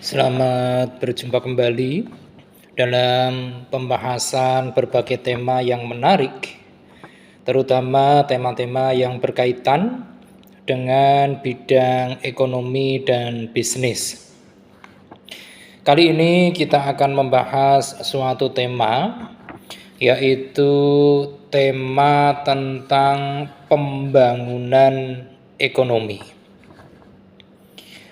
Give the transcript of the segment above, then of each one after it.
Selamat berjumpa kembali dalam pembahasan berbagai tema yang menarik, terutama tema-tema yang berkaitan dengan bidang ekonomi dan bisnis. Kali ini kita akan membahas suatu tema, yaitu tema tentang pembangunan ekonomi.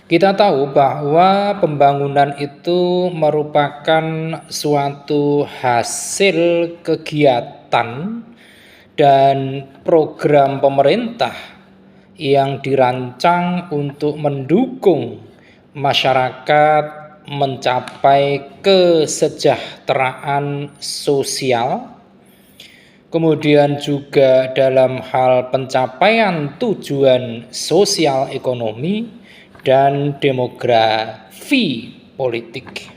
Kita tahu bahwa pembangunan itu merupakan suatu hasil kegiatan dan program pemerintah yang dirancang untuk mendukung masyarakat mencapai kesejahteraan sosial, kemudian juga dalam hal pencapaian tujuan sosial ekonomi dan demografi politik.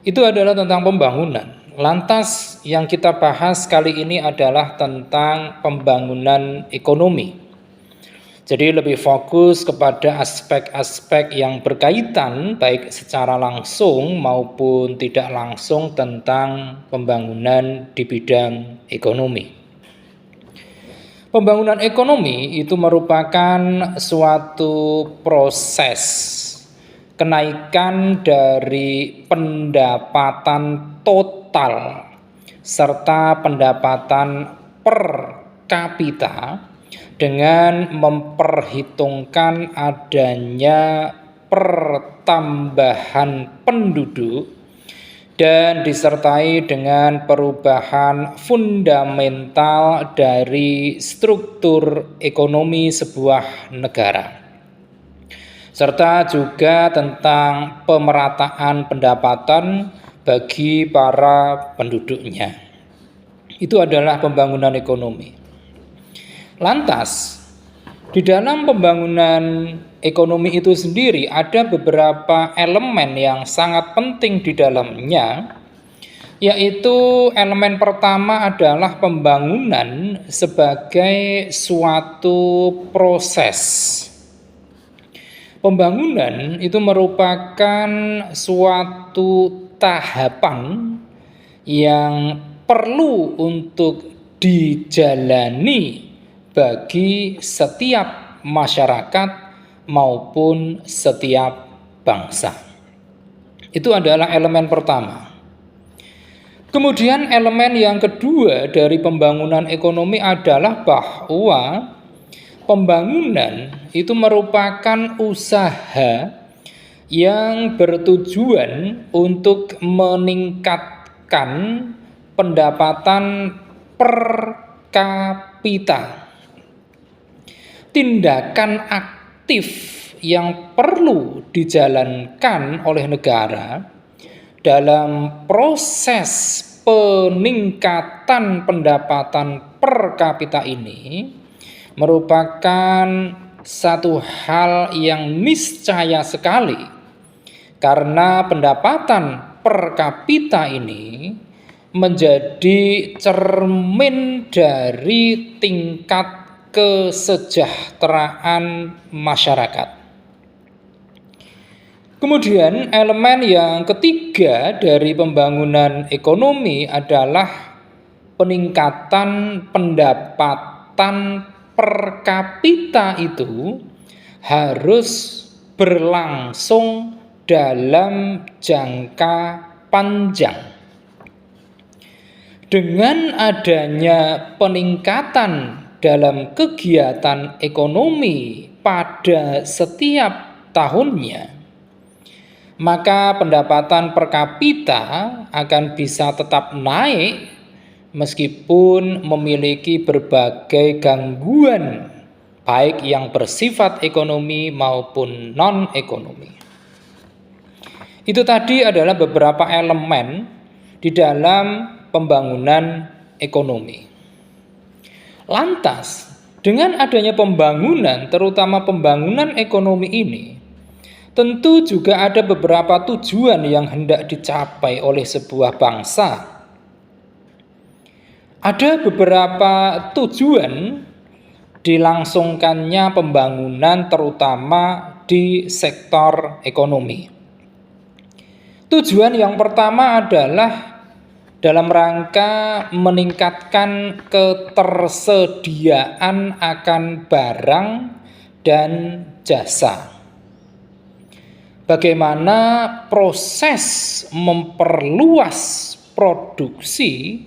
Itu adalah tentang pembangunan. Lantas yang kita bahas kali ini adalah tentang pembangunan ekonomi. Jadi lebih fokus kepada aspek-aspek yang berkaitan baik secara langsung maupun tidak langsung tentang pembangunan di bidang ekonomi. Pembangunan ekonomi itu merupakan suatu proses kenaikan dari pendapatan total serta pendapatan per kapita dengan memperhitungkan adanya pertambahan penduduk dan disertai dengan perubahan fundamental dari struktur ekonomi sebuah negara, serta juga tentang pemerataan pendapatan bagi para penduduknya. Itu adalah pembangunan ekonomi. Lantas, di dalam pembangunan ekonomi itu sendiri ada beberapa elemen yang sangat penting di dalamnya, yaitu elemen pertama adalah pembangunan sebagai suatu proses. Pembangunan itu merupakan suatu tahapan yang perlu untuk dijalani bagi setiap masyarakat maupun setiap bangsa. Itu adalah elemen pertama. Kemudian elemen yang kedua dari pembangunan ekonomi adalah bahwa pembangunan itu merupakan usaha yang bertujuan untuk meningkatkan pendapatan per kapita. Tindakan aktif yang perlu dijalankan oleh negara dalam proses peningkatan pendapatan per kapita ini merupakan satu hal yang niscaya sekali, karena pendapatan per kapita ini menjadi cermin dari tingkat kesejahteraan masyarakat. Kemudian elemen yang ketiga dari pembangunan ekonomi adalah peningkatan pendapatan per kapita itu harus berlangsung dalam jangka panjang. Dengan adanya peningkatan dalam kegiatan ekonomi pada setiap tahunnya, maka pendapatan per kapita akan bisa tetap naik meskipun memiliki berbagai gangguan, baik yang bersifat ekonomi maupun non-ekonomi. Itu tadi adalah beberapa elemen di dalam pembangunan ekonomi. Lantas, dengan adanya pembangunan, terutama pembangunan ekonomi ini, tentu juga ada beberapa tujuan yang hendak dicapai oleh sebuah bangsa. Ada beberapa tujuan dilangsungkannya pembangunan terutama di sektor ekonomi. Tujuan yang pertama adalah dalam rangka meningkatkan ketersediaan akan barang dan jasa. Bagaimana proses memperluas produksi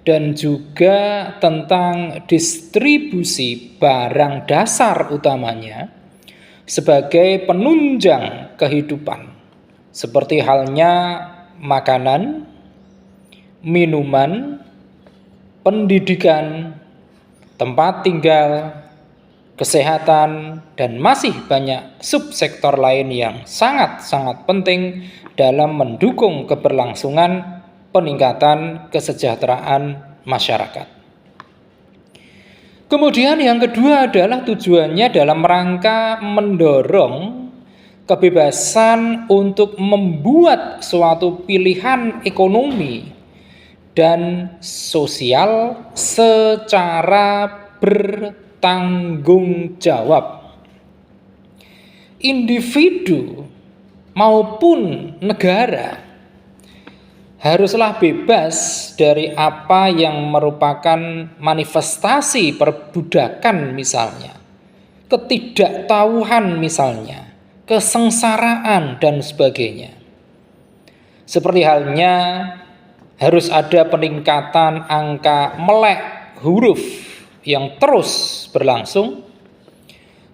dan juga tentang distribusi barang dasar utamanya sebagai penunjang kehidupan, seperti halnya makanan, minuman, pendidikan, tempat tinggal, kesehatan, dan masih banyak subsektor lain yang sangat-sangat penting dalam mendukung keberlangsungan peningkatan kesejahteraan masyarakat. Kemudian yang kedua adalah tujuannya dalam rangka mendorong kebebasan untuk membuat suatu pilihan ekonomi dan sosial secara bertanggung jawab. Individu maupun negara haruslah bebas dari apa yang merupakan manifestasi perbudakan misalnya, ketidaktahuan misalnya, kesengsaraan dan sebagainya. Seperti halnya harus ada peningkatan angka melek huruf yang terus berlangsung.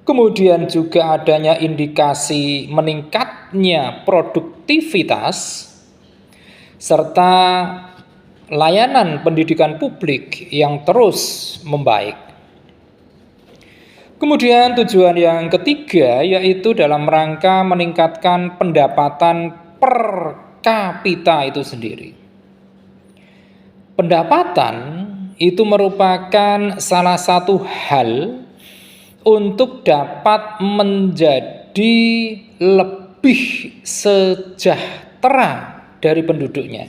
Kemudian juga adanya indikasi meningkatnya produktivitas serta layanan pendidikan publik yang terus membaik. Kemudian tujuan yang ketiga yaitu dalam rangka meningkatkan pendapatan per kapita itu sendiri. Pendapatan itu merupakan salah satu hal untuk dapat menjadi lebih sejahtera dari penduduknya.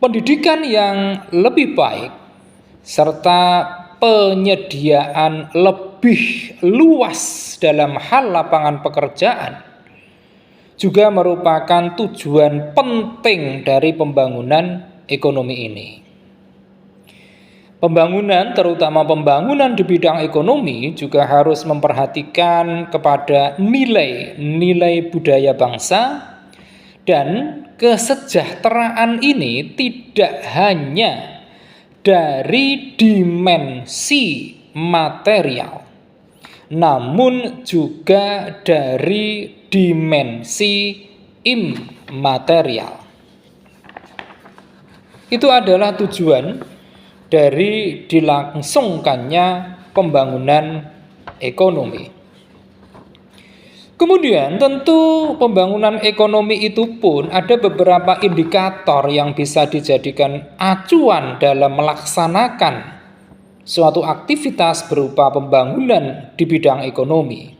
Pendidikan yang lebih baik serta penyediaan lebih luas dalam hal lapangan pekerjaan juga merupakan tujuan penting dari pembangunan ekonomi ini. Pembangunan, terutama pembangunan di bidang ekonomi, juga harus memperhatikan kepada nilai-nilai budaya bangsa. Dan kesejahteraan ini tidak hanya dari dimensi material, namun juga dari dimensi immaterial. Itu adalah tujuan dari dilangsungkannya pembangunan ekonomi. Kemudian tentu pembangunan ekonomi itu pun ada beberapa indikator yang bisa dijadikan acuan dalam melaksanakan suatu aktivitas berupa pembangunan di bidang ekonomi.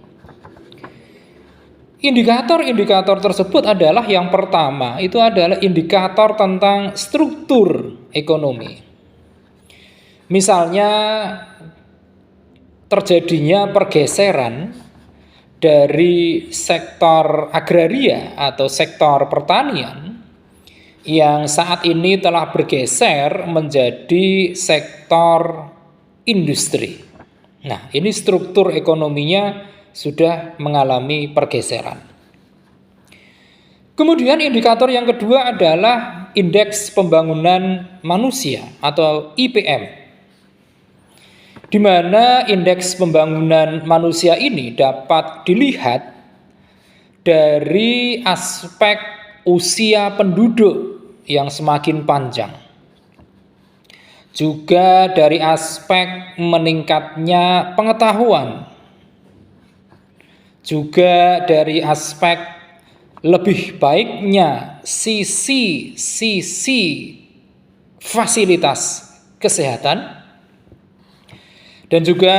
Indikator-indikator tersebut adalah yang pertama, itu adalah indikator tentang struktur ekonomi. Misalnya terjadinya pergeseran dari sektor agraria atau sektor pertanian yang saat ini telah bergeser menjadi sektor industri. Nah, ini struktur ekonominya sudah mengalami pergeseran. Kemudian indikator yang kedua adalah indeks pembangunan manusia atau IPM, di mana indeks pembangunan manusia ini dapat dilihat dari aspek usia penduduk yang semakin panjang, juga dari aspek meningkatnya pengetahuan, juga dari aspek lebih baiknya sisi fasilitas kesehatan, dan juga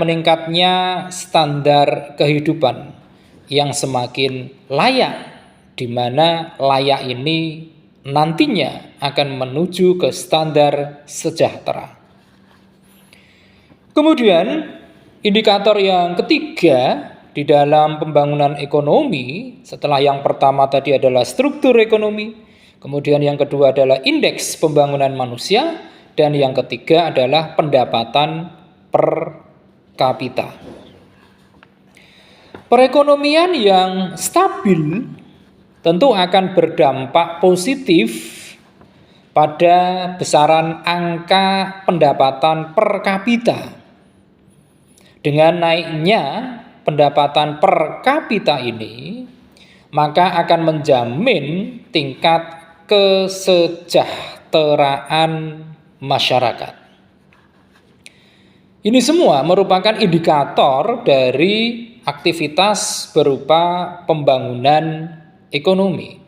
meningkatnya standar kehidupan yang semakin layak, di mana layak ini nantinya akan menuju ke standar sejahtera. Kemudian indikator yang ketiga di dalam pembangunan ekonomi, setelah yang pertama tadi adalah struktur ekonomi, kemudian yang kedua adalah indeks pembangunan manusia, dan yang ketiga adalah pendapatan per kapita. Perekonomian yang stabil tentu akan berdampak positif pada besaran angka pendapatan per kapita. Dengan naiknya pendapatan per kapita ini, maka akan menjamin tingkat kesejahteraan masyarakat. Ini semua merupakan indikator dari aktivitas berupa pembangunan ekonomi.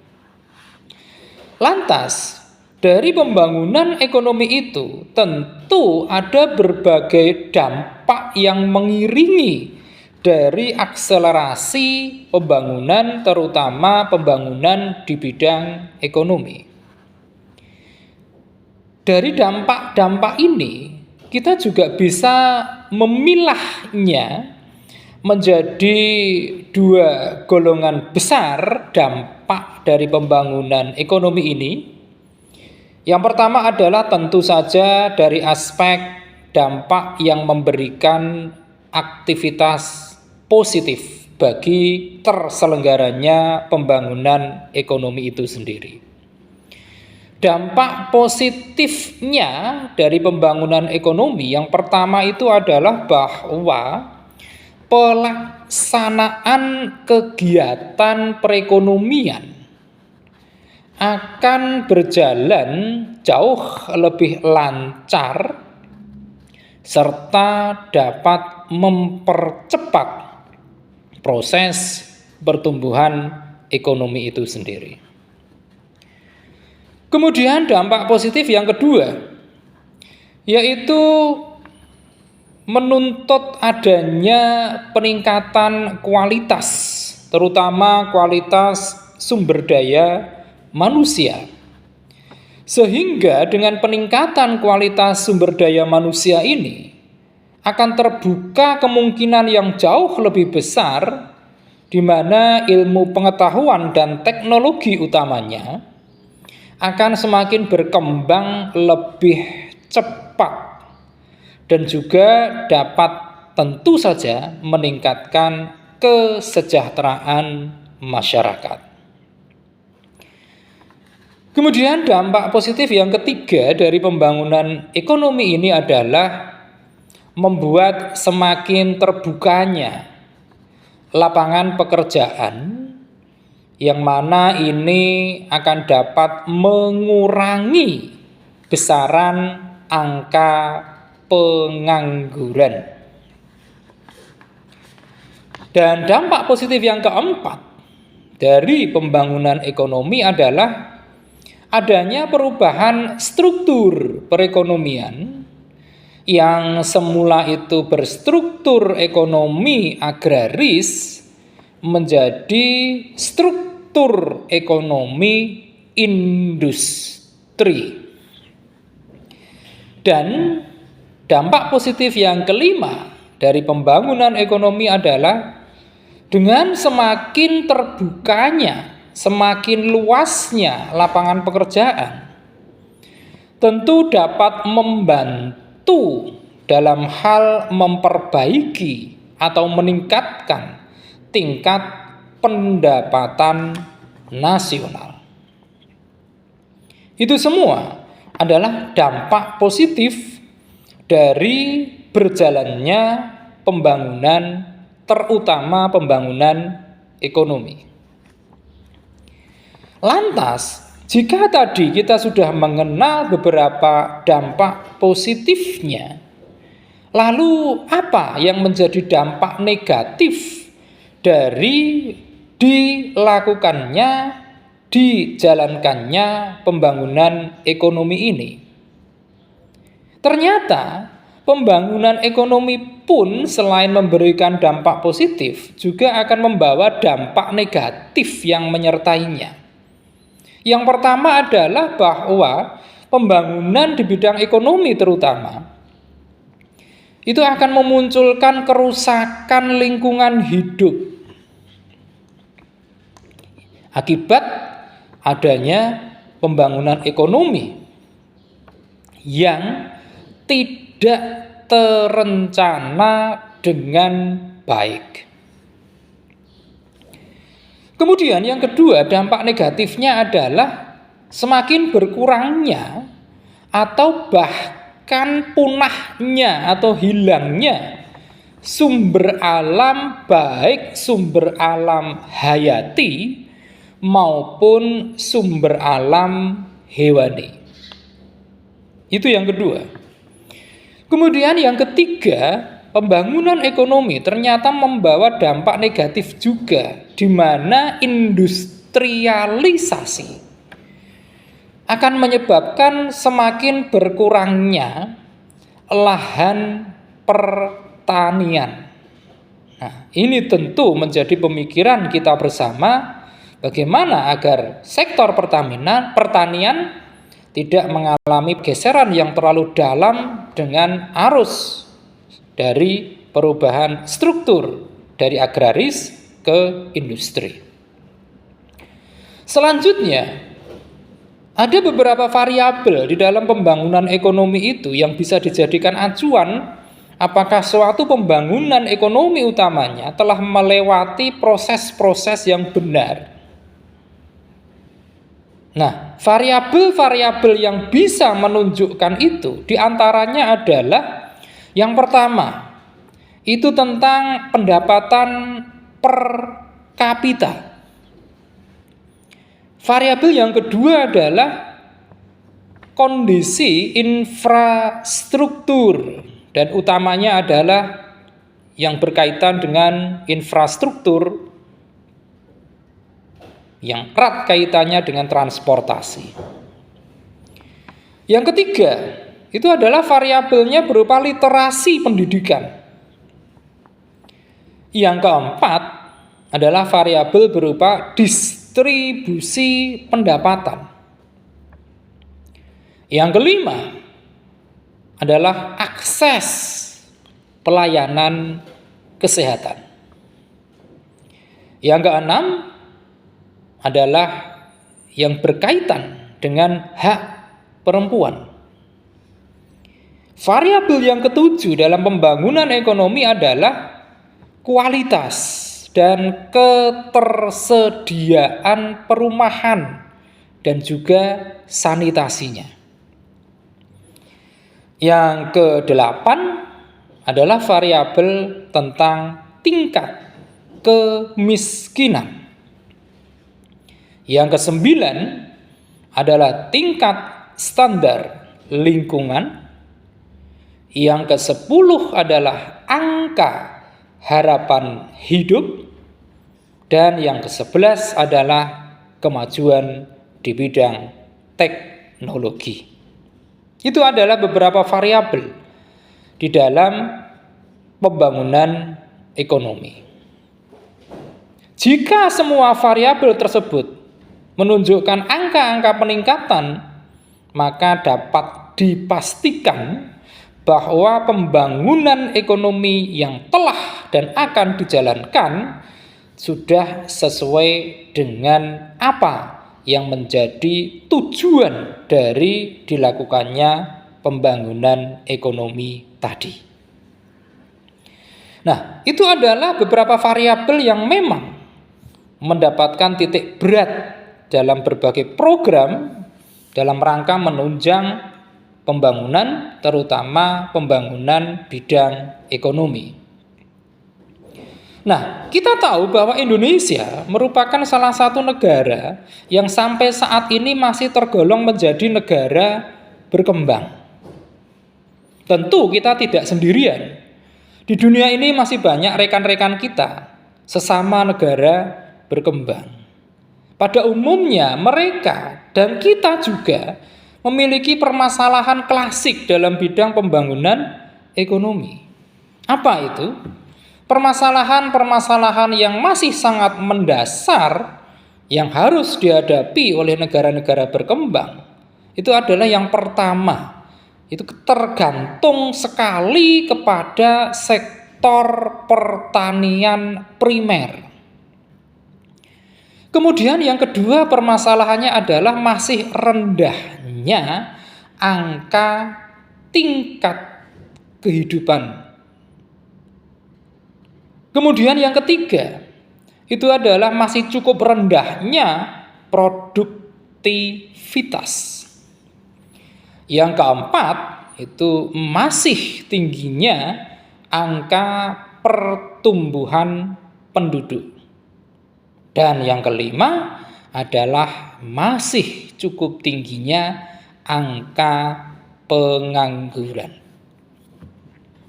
Lantas, dari pembangunan ekonomi itu tentu ada berbagai dampak yang mengiringi dari akselerasi pembangunan, terutama pembangunan di bidang ekonomi. Dari dampak-dampak ini, kita juga bisa memilahnya menjadi dua golongan besar dampak dari pembangunan ekonomi ini. Yang pertama adalah tentu saja dari aspek dampak yang memberikan aktivitas positif bagi terselenggaranya pembangunan ekonomi itu sendiri. Dampak positifnya dari pembangunan ekonomi yang pertama itu adalah bahwa pelaksanaan kegiatan perekonomian akan berjalan jauh lebih lancar serta dapat mempercepat proses pertumbuhan ekonomi itu sendiri. Kemudian dampak positif yang kedua yaitu menuntut adanya peningkatan kualitas, terutama kualitas sumber daya manusia. Sehingga dengan peningkatan kualitas sumber daya manusia ini akan terbuka kemungkinan yang jauh lebih besar di mana ilmu pengetahuan dan teknologi utamanya akan semakin berkembang lebih cepat dan juga dapat tentu saja meningkatkan kesejahteraan masyarakat. Kemudian dampak positif yang ketiga dari pembangunan ekonomi ini adalah membuat semakin terbukanya lapangan pekerjaan yang mana ini akan dapat mengurangi besaran angka pengangguran. Dan dampak positif yang keempat dari pembangunan ekonomi adalah adanya perubahan struktur perekonomian yang semula itu berstruktur ekonomi agraris menjadi struktur ekonomi industri. Dan dampak positif yang kelima dari pembangunan ekonomi adalah dengan semakin terbukanya, semakin luasnya lapangan pekerjaan, tentu dapat membantu dalam hal memperbaiki atau meningkatkan tingkat pendapatan nasional. Itu semua adalah dampak positif dari berjalannya pembangunan, terutama pembangunan ekonomi. Lantas, jika tadi kita sudah mengenal beberapa dampak positifnya, lalu apa yang menjadi dampak negatif dari dilakukannya, dijalankannya pembangunan ekonomi ini? Ternyata pembangunan ekonomi pun selain memberikan dampak positif juga akan membawa dampak negatif yang menyertainya. Yang pertama adalah bahwa pembangunan di bidang ekonomi terutama itu akan memunculkan kerusakan lingkungan hidup akibat adanya pembangunan ekonomi yang tidak terencana dengan baik. Kemudian yang kedua, dampak negatifnya adalah semakin berkurangnya atau bahkan punahnya atau hilangnya sumber alam, baik sumber alam hayati maupun sumber alam hewani. Itu yang kedua. Kemudian yang ketiga, pembangunan ekonomi ternyata membawa dampak negatif juga, di mana industrialisasi akan menyebabkan semakin berkurangnya lahan pertanian. Nah, ini tentu menjadi pemikiran kita bersama bagaimana agar sektor pertanian tidak mengalami geseran yang terlalu dalam dengan arus dari perubahan struktur dari agraris ke industri. Selanjutnya, ada beberapa variabel di dalam pembangunan ekonomi itu yang bisa dijadikan acuan apakah suatu pembangunan ekonomi utamanya telah melewati proses-proses yang benar. Nah, variabel-variabel yang bisa menunjukkan itu diantaranya adalah yang pertama, itu tentang pendapatan per kapita. Variabel yang kedua adalah kondisi infrastruktur, dan utamanya adalah yang berkaitan dengan infrastruktur yang erat kaitannya dengan transportasi. Yang ketiga, itu adalah variabelnya berupa literasi pendidikan. Yang keempat adalah variabel berupa distribusi pendapatan. Yang kelima adalah akses pelayanan kesehatan. Yang keenam adalah yang berkaitan dengan hak perempuan. Variabel yang ketujuh dalam pembangunan ekonomi adalah kualitas dan ketersediaan perumahan dan juga sanitasinya. Yang kedelapan adalah variabel tentang tingkat kemiskinan. Yang kesembilan adalah tingkat standar lingkungan. Yang kesepuluh adalah angka harapan hidup. Dan yang ke-11 adalah kemajuan di bidang teknologi. Itu adalah beberapa variabel di dalam pembangunan ekonomi. Jika semua variabel tersebut menunjukkan angka-angka peningkatan, maka dapat dipastikan bahwa pembangunan ekonomi yang telah dan akan dijalankan sudah sesuai dengan apa yang menjadi tujuan dari dilakukannya pembangunan ekonomi tadi. Nah, itu adalah beberapa variabel yang memang mendapatkan titik berat dalam berbagai program dalam rangka menunjang pembangunan, terutama pembangunan bidang ekonomi. Nah, kita tahu bahwa Indonesia merupakan salah satu negara yang sampai saat ini masih tergolong menjadi negara berkembang. Tentu kita tidak sendirian. Di dunia ini masih banyak rekan-rekan kita, sesama negara berkembang. Pada umumnya mereka dan kita juga memiliki permasalahan klasik dalam bidang pembangunan ekonomi. Apa itu? Permasalahan-permasalahan yang masih sangat mendasar yang harus dihadapi oleh negara-negara berkembang. Itu adalah yang pertama, itu tergantung sekali kepada sektor pertanian primer. Kemudian yang kedua permasalahannya adalah masih rendahnya angka tingkat kehidupan. Kemudian yang ketiga itu adalah masih cukup rendahnya produktivitas. Yang keempat itu masih tingginya angka pertumbuhan penduduk. Dan yang kelima adalah masih cukup tingginya angka pengangguran.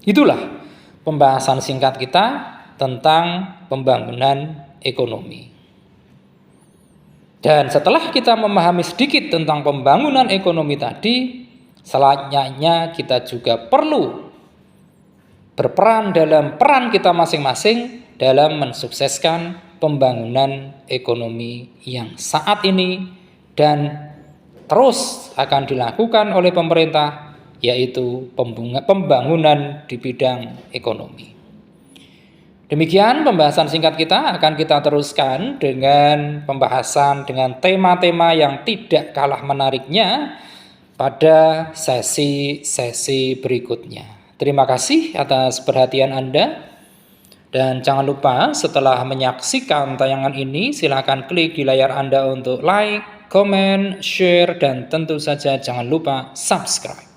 Itulah pembahasan singkat kita tentang pembangunan ekonomi. Dan setelah kita memahami sedikit tentang pembangunan ekonomi tadi, selanjutnya kita juga perlu berperan dalam peran kita masing-masing dalam mensukseskan pembangunan ekonomi yang saat ini dan terus akan dilakukan oleh pemerintah, yaitu pembangunan di bidang ekonomi. Demikian pembahasan singkat kita, akan kita teruskan dengan pembahasan dengan tema-tema yang tidak kalah menariknya pada sesi-sesi berikutnya. Terima kasih atas perhatian Anda, dan jangan lupa setelah menyaksikan tayangan ini silakan klik di layar Anda untuk like, comment, share, dan tentu saja jangan lupa subscribe.